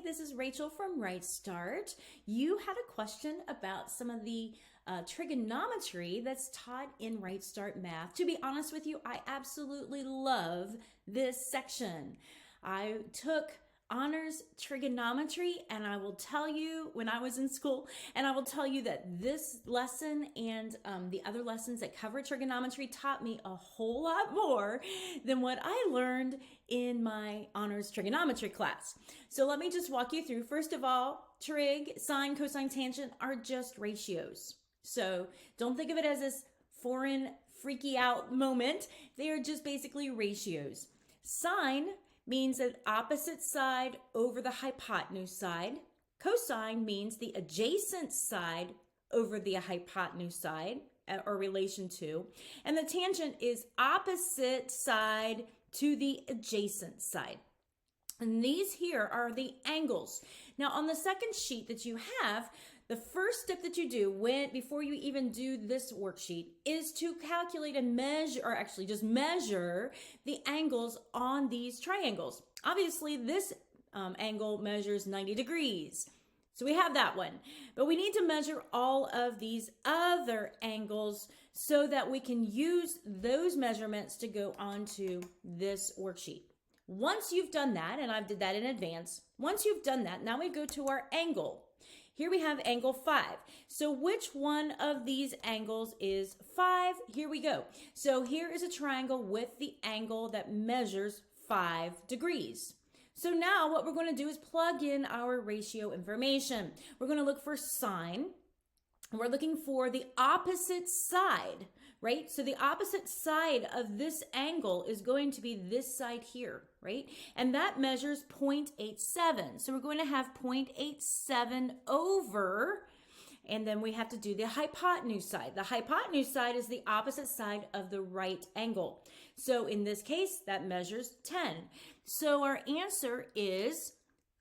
this is Rachel from RightStart. You had a question about some of the trigonometry that's taught in RightStart Math. To be honest with you, I absolutely love this section. I took honors trigonometry, and I will tell you, when I was in school, and I will tell you that this lesson and the other lessons that cover trigonometry taught me a whole lot more than what I learned in my honors trigonometry class. So let me just walk you through. First of all, trig, sine, cosine, tangent are just ratios. So don't think of it as this foreign freaky out moment. They are just basically ratios. Sine means an opposite side over the hypotenuse side. Cosine means the adjacent side over the hypotenuse side, or relation to. And the tangent is opposite side to the adjacent side. And these here are the angles. Now on the second sheet that you have, the first step that you do before you even do this worksheet is to calculate and measure, or actually just measure the angles on these triangles. Obviously this angle measures 90 degrees. So we have that one, but we need to measure all of these other angles so that we can use those measurements to go onto this worksheet. Once you've done that, and I did that in advance, once you've done that, now we go to our angle. Here we have angle 5. So which one of these angles is 5? Here we go. So here is a triangle with the angle that measures 5 degrees. So now what we're going to do is plug in our ratio information. We're going to look for sine. We're looking for the opposite side, right? So the opposite side of this angle is going to be this side here, right? And that measures 0.87. So we're going to have 0.87 over, and then we have to do the hypotenuse side. The hypotenuse side is the opposite side of the right angle. So in this case, that measures 10. So our answer is,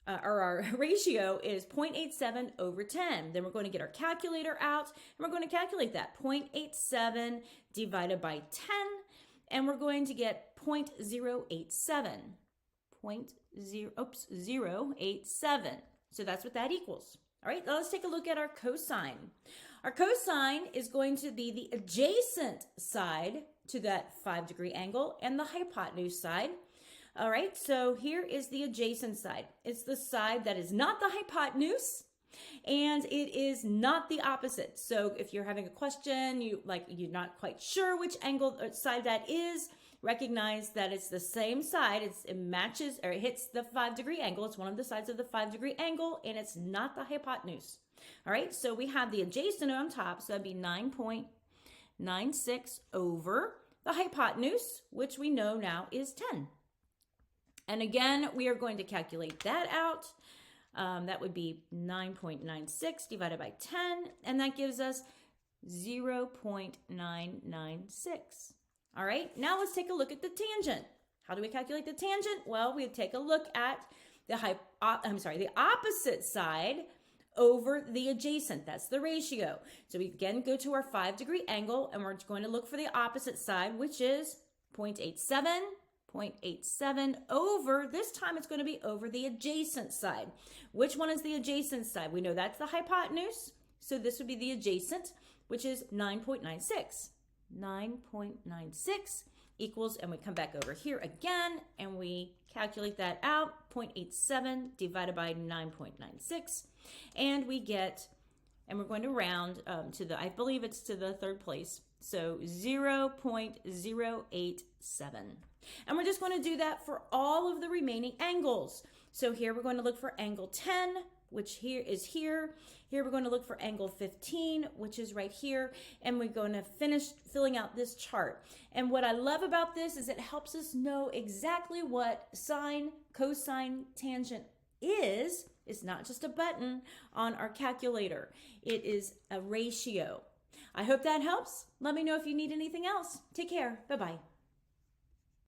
or our ratio is 0.87 over 10. Then we're going to get our calculator out, and we're going to calculate that. 0.87 divided by 10, and we're going to get 0.087. 0.087. So that's what that equals. All right, now let's take a look at our cosine. Our cosine is going to be the adjacent side to that 5-degree angle and the hypotenuse side. All right, so here is the adjacent side. It's the side that is not the hypotenuse, and it is not the opposite. So if you're having a question, you're not quite sure which angle or side that is, recognize that it's the same side. It matches, or it hits the 5-degree angle. It's one of the sides of the 5-degree angle, and it's not the hypotenuse. All right, so we have the adjacent on top, so that'd be 9.96 over the hypotenuse, which we know now is 10. And again, we are going to calculate that out. That would be 9.96 divided by 10, and that gives us 0.996. All right, now let's take a look at the tangent. How do we calculate the tangent? Well, we take a look at the opposite side over the adjacent. That's the ratio. So we again go to our 5-degree angle, and we're going to look for the opposite side, which is 0.87. 0.87 over, this time it's going to be over the adjacent side. Which one is the adjacent side? We know that's the hypotenuse, so this would be the adjacent, which is 9.96. 9.96 equals, and we come back over here again, and we calculate that out, 0.87 divided by 9.96, and we get, and we're going to round to the, I believe it's to the third place, so 0.087. And we're just going to do that for all of the remaining angles. So here we're going to look for angle 10, which here is here. Here we're going to look for angle 15, which is right here. And we're going to finish filling out this chart. And what I love about this is it helps us know exactly what sine, cosine, tangent is. It's not just a button on our calculator. It is a ratio. I hope that helps. Let me know if you need anything else. Take care. Bye-bye.